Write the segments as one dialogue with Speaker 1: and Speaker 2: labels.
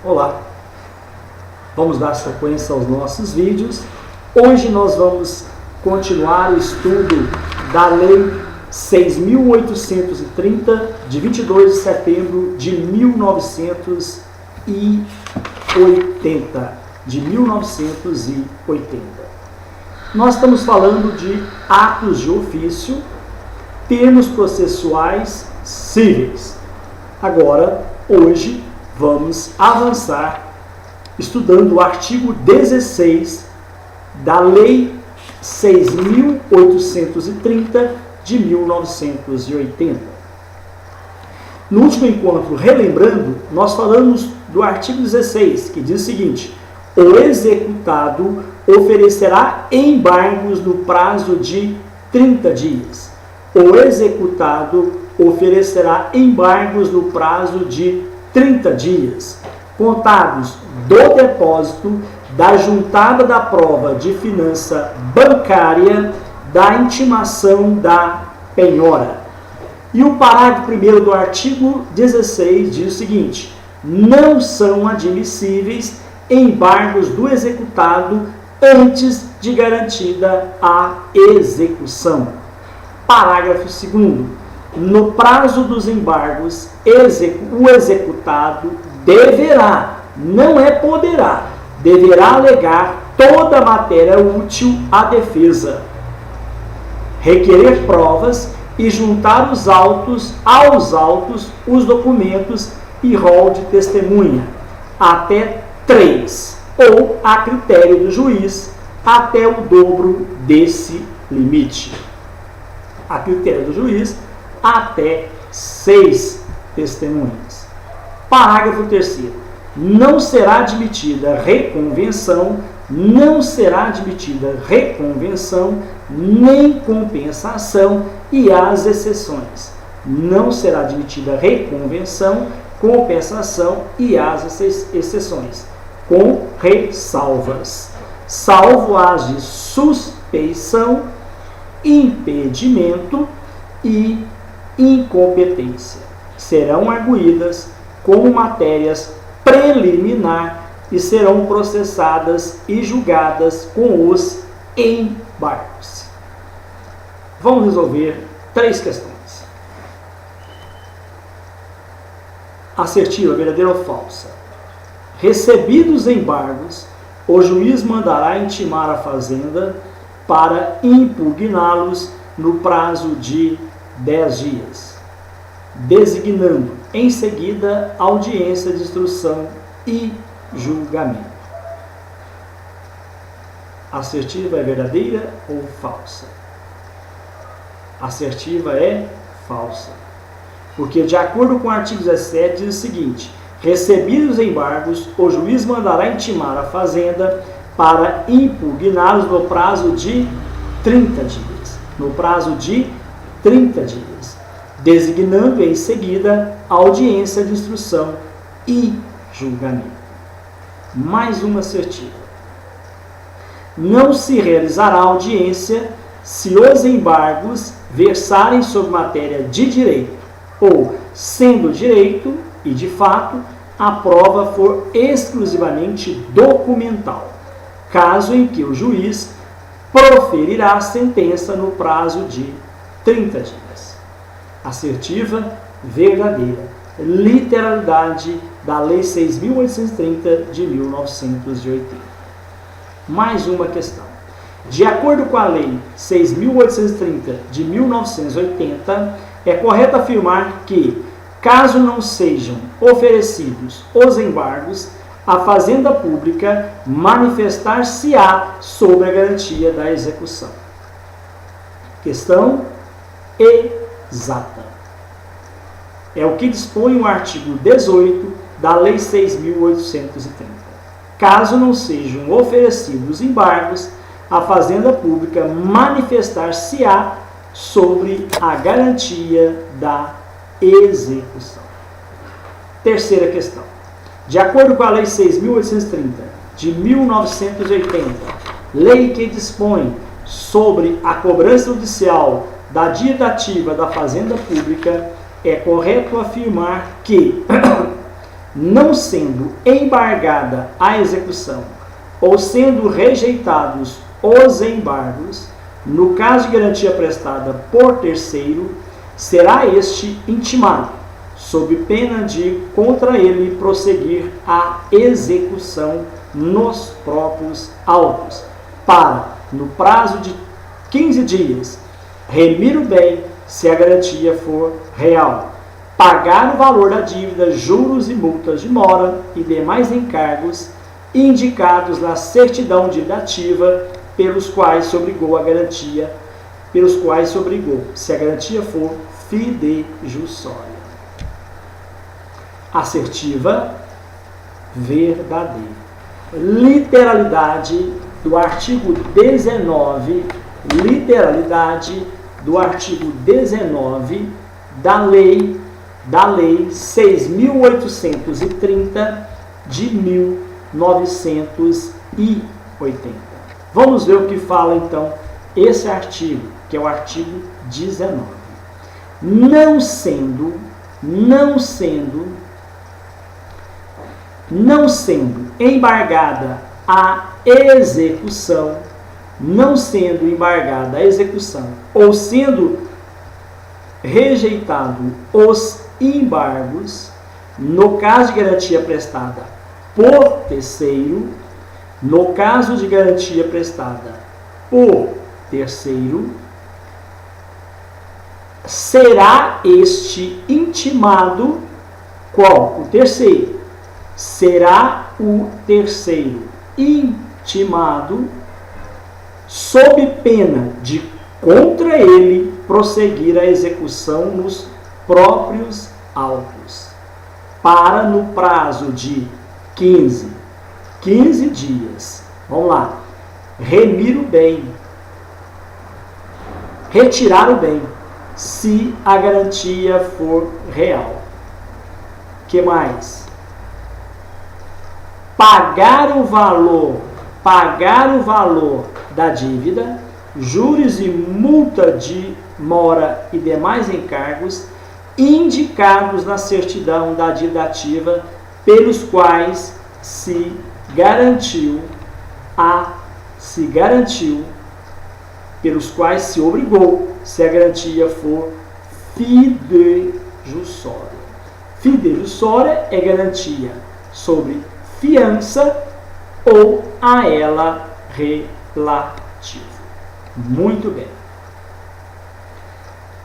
Speaker 1: Olá, vamos dar sequência aos nossos vídeos. Hoje nós vamos continuar o estudo da Lei 6.830, de 22 de setembro de 1980. Nós estamos falando de atos de ofício, termos processuais cíveis. Agora, hoje, vamos avançar estudando o artigo 16 da Lei 6.830 de 1980. No último encontro, relembrando, nós falamos do artigo 16, que diz o seguinte: o executado oferecerá embargos no prazo de 30 dias. O executado oferecerá embargos no prazo de 30 dias, contados do depósito, da juntada da prova de finança bancária, da intimação da penhora. E o parágrafo 1º do artigo 16 diz o seguinte: não são admissíveis embargos do executado antes de garantida a execução. Parágrafo 2º. No prazo dos embargos, o executado deverá, não é poderá, deverá alegar toda a matéria útil à defesa, requerer provas e juntar aos autos os documentos e rol de testemunha, até 3, ou, a critério do juiz, até o dobro desse limite. A critério do juiz, até 6 testemunhas. Parágrafo 3º. Não será admitida reconvenção, nem compensação, e as exceções. Não será admitida reconvenção, compensação e as exceções, com ressalvas, salvo as de suspeição, impedimento e incompetência. Serão arguídas como matérias preliminar e serão processadas e julgadas com os embargos. Vamos resolver 3 questões. Assertiva, verdadeira ou falsa? Recebidos embargos, o juiz mandará intimar a fazenda para impugná-los no prazo de 10 dias, designando em seguida audiência de instrução e julgamento. Assertiva é verdadeira ou falsa? Assertiva é falsa, porque de acordo com o artigo 17 diz o seguinte: recebidos os embargos, o juiz mandará intimar a fazenda para impugná-los no prazo de 30 dias. No prazo de 30 dias, designando em seguida audiência de instrução e julgamento. Mais uma assertiva. Não se realizará audiência se os embargos versarem sobre matéria de direito ou, sendo direito e de fato, a prova for exclusivamente documental, caso em que o juiz proferirá a sentença no prazo de 30 dias. Assertiva, verdadeira. Literalidade da Lei 6.830 de 1980. Mais uma questão. De acordo com a Lei 6.830 de 1980, é correto afirmar que, caso não sejam oferecidos os embargos, a Fazenda Pública manifestar-se-á sobre a garantia da execução. Questão exata. É o que dispõe o artigo 18 da Lei 6.830. Caso não sejam oferecidos embargos, a Fazenda Pública manifestar-se-á sobre a garantia da execução. Terceira questão. De acordo com a Lei 6.830 de 1980, lei que dispõe sobre a cobrança judicial da dívida ativa da Fazenda Pública, é correto afirmar que não sendo embargada a execução ou sendo rejeitados os embargos, no caso de garantia prestada por terceiro, será este intimado, sob pena de contra ele prosseguir a execução nos próprios autos, para, no prazo de 15 dias, remir o bem se a garantia for real, pagar o valor da dívida, juros e multas de mora e demais encargos indicados na certidão dívida pelos quais se obrigou a garantia, se a garantia for fidejussória. Assertiva, verdadeira. Literalidade do artigo 19, literalidade do artigo 19 da Lei 6.830 de 1980. Vamos ver o que fala então esse artigo, que é o artigo 19. Não sendo embargada a execução, ou sendo rejeitado os embargos, no caso de garantia prestada por terceiro, será este intimado qual? O terceiro. Será o terceiro intimado sob pena de contra ele prosseguir a execução nos próprios autos, para no prazo de 15 dias, vamos lá, remir o bem, retirar o bem, se a garantia for real. Que mais? Pagar o valor da dívida, juros e multa de mora e demais encargos indicados na certidão da dívida ativa pelos quais se garantiu, pelos quais se obrigou, se a garantia for fidejussória. Fidejussória é garantia sobre fiança ou a ela relativo. Muito bem.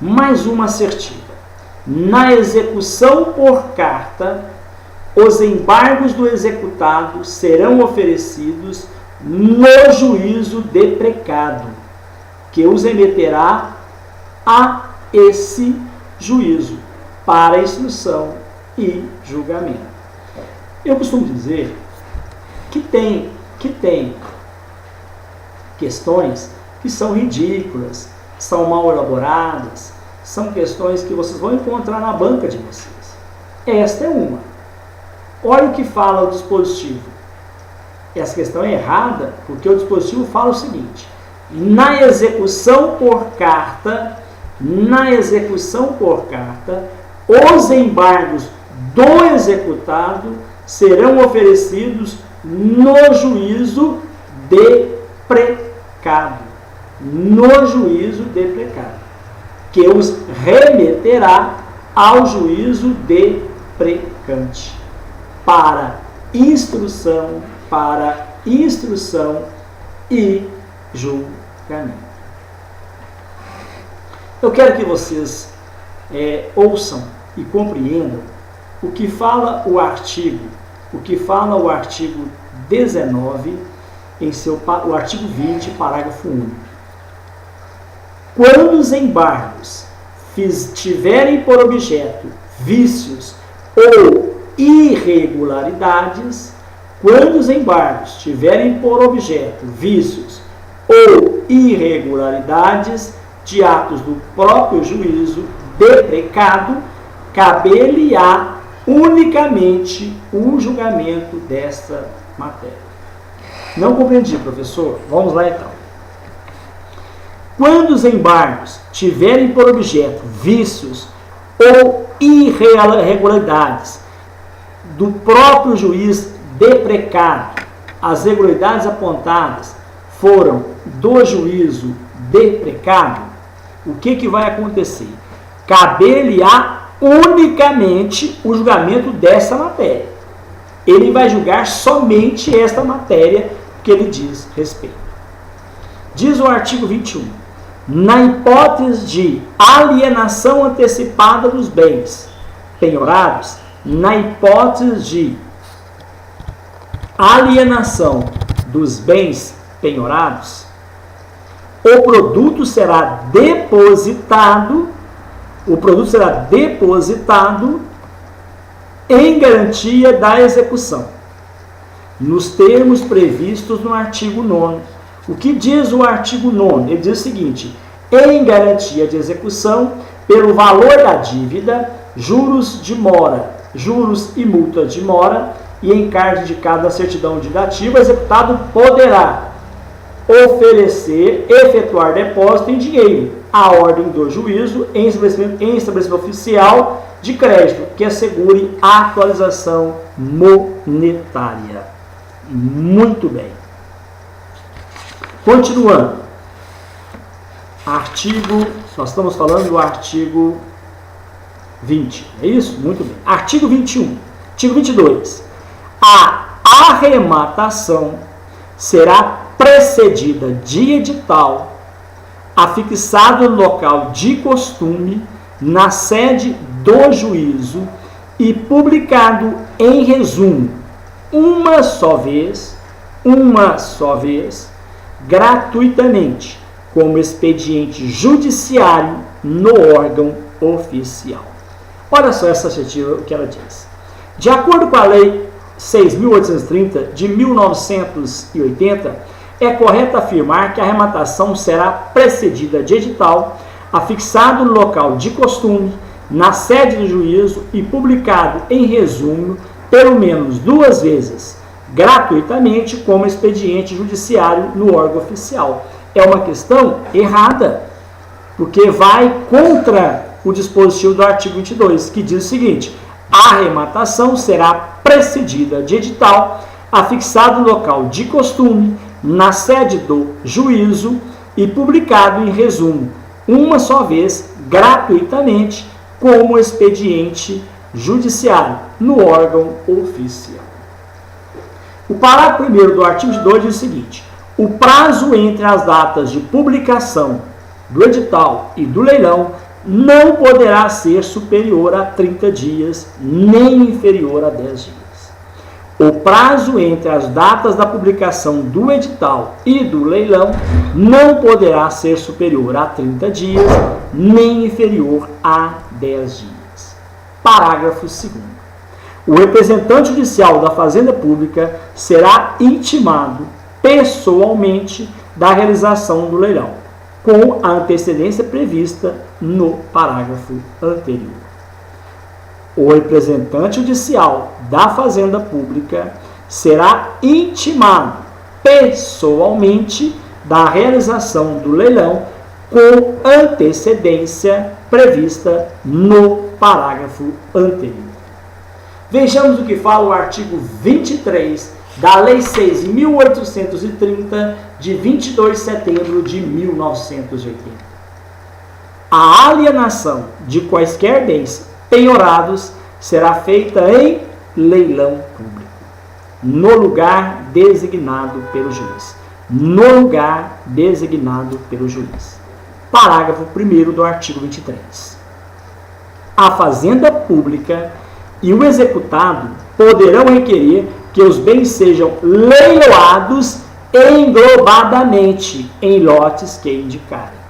Speaker 1: Mais uma assertiva. Na execução por carta, os embargos do executado serão oferecidos no juízo deprecado, que os emeterá a esse juízo para instrução e julgamento. Eu costumo dizer que tem questões que são ridículas, são mal elaboradas, são questões que vocês vão encontrar na banca de vocês. Esta é uma. Olha o que fala o dispositivo. Essa questão é errada porque o dispositivo fala o seguinte: na execução por carta, os embargos do executado serão oferecidos no juízo deprecado. Que os remeterá ao juízo deprecante para instrução e julgamento. Eu quero que vocês ouçam e compreendam o que fala o artigo 19 o artigo 20, parágrafo único. Quando os embargos tiverem por objeto vícios ou irregularidades, de atos do próprio juízo deprecado, caber-lhe-á unicamente o julgamento desta matéria. Não compreendi, professor? Vamos lá então. Quando os embargos tiverem por objeto vícios ou irregularidades, do próprio juiz deprecado, as irregularidades apontadas foram do juízo deprecado, o que vai acontecer? Caber-lhe-á unicamente o julgamento dessa matéria. Ele vai julgar somente esta matéria que ele diz respeito. Diz o artigo 21. Na hipótese de alienação antecipada dos bens penhorados, na hipótese de alienação dos bens penhorados, o produto será depositado em garantia da execução, nos termos previstos no artigo 9º. O que diz o artigo 9º? Ele diz o seguinte: em garantia de execução, pelo valor da dívida, juros de mora, juros e multas de mora, e encargo de cada certidão de dativa, executado poderá oferecer, efetuar depósito em dinheiro, à ordem do juízo, em estabelecimento oficial de crédito, que assegure a atualização monetária. Muito bem. Continuando. Nós estamos falando do artigo 20, é isso? Muito bem. Artigo 21. Artigo 22. A arrematação será precedida de edital afixado no local de costume, na sede do juízo e publicado em resumo, uma só vez, gratuitamente, como expediente judiciário no órgão oficial. Olha só essa assertiva, o que ela diz. De acordo com a Lei 6.830 de 1980, é correto afirmar que a arrematação será precedida de edital, afixado no local de costume, na sede do juízo e publicado em resumo pelo menos 2 vezes, gratuitamente, como expediente judiciário no órgão oficial. É uma questão errada, porque vai contra o dispositivo do artigo 22, que diz o seguinte: a arrematação será precedida de edital, afixado no local de costume, na sede do juízo e publicado em resumo, uma só vez, gratuitamente, como expediente judiciário no órgão oficial. O parágrafo 1º do artigo 22 diz o seguinte: o prazo entre as datas de publicação do edital e do leilão não poderá ser superior a 30 dias, nem inferior a 10 dias. O prazo entre as datas da publicação do edital e do leilão não poderá ser superior a 30 dias, nem inferior a 10 dias. Parágrafo 2º. O representante judicial da Fazenda Pública será intimado pessoalmente da realização do leilão, com a antecedência prevista no parágrafo anterior. O representante judicial da Fazenda Pública será intimado pessoalmente da realização do leilão com antecedência prevista no parágrafo anterior. Vejamos o que fala o artigo 23 da Lei 6.830, de 22 de setembro de 1980. A alienação de quaisquer bens penhorados será feita em leilão público, no lugar designado pelo juiz. No lugar designado pelo juiz. Parágrafo 1º do artigo 23. A Fazenda Pública e o executado poderão requerer que os bens sejam leiloados englobadamente em lotes que indicarem.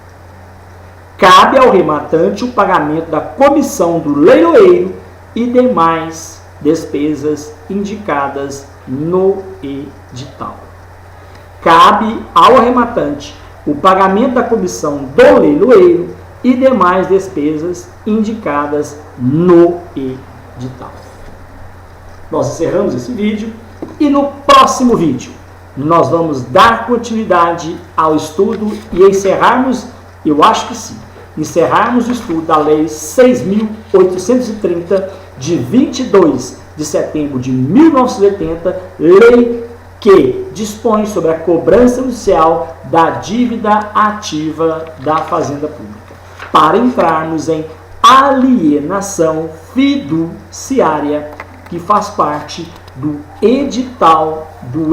Speaker 1: Cabe ao rematante o pagamento da comissão do leiloeiro e demais despesas indicadas no edital. Cabe ao rematante o pagamento da comissão do leiloeiro e demais despesas indicadas no edital. Nós encerramos esse vídeo e no próximo vídeo nós vamos dar continuidade ao estudo e encerrarmos, eu acho que sim, encerrarmos o estudo da Lei 6.830 de 22 de setembro de 1980, lei que dispõe sobre a cobrança judicial da dívida ativa da Fazenda Pública, para entrarmos em alienação fiduciária, que faz parte do edital do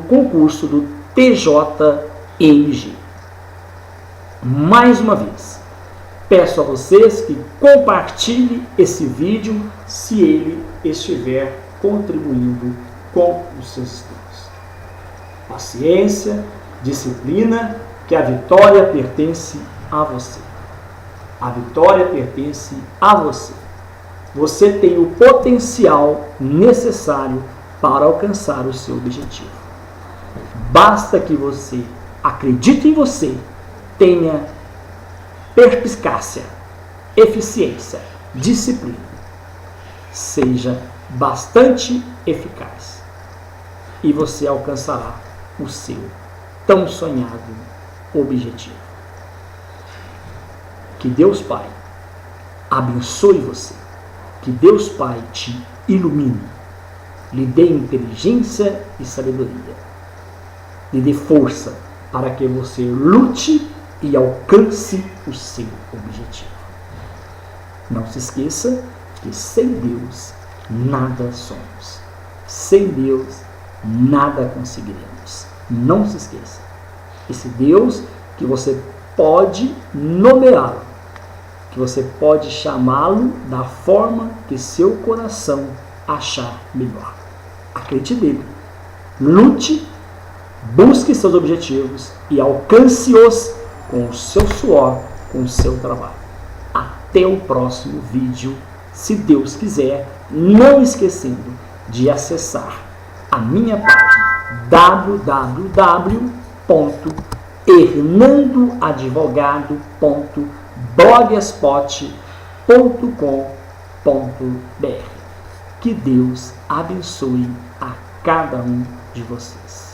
Speaker 1: concurso do TJMG. Mais uma vez, peço a vocês que compartilhem esse vídeo se ele estiver contribuindo com os seus estudos. Paciência, disciplina, que a vitória pertence a você. A vitória pertence a você. Você tem o potencial necessário para alcançar o seu objetivo. Basta que você acredite em você, tenha perspicácia, eficiência, disciplina. Seja bastante eficaz e você alcançará o seu tão sonhado objetivo. Que Deus Pai abençoe você. Que Deus Pai te ilumine, lhe dê inteligência e sabedoria, lhe dê força para que você lute e alcance o seu objetivo. Não se esqueça que sem Deus nada somos. Sem Deus nada conseguiremos. Não se esqueça. Esse Deus que você pode nomeá-lo, que você pode chamá-lo da forma que seu coração achar melhor. Acredite nele. Lute, busque seus objetivos e alcance-os com o seu suor, com o seu trabalho. Até o próximo vídeo, se Deus quiser, não esquecendo de acessar a minha página www.hernandoadvogado.blogspot.com.br. Que Deus abençoe a cada um de vocês.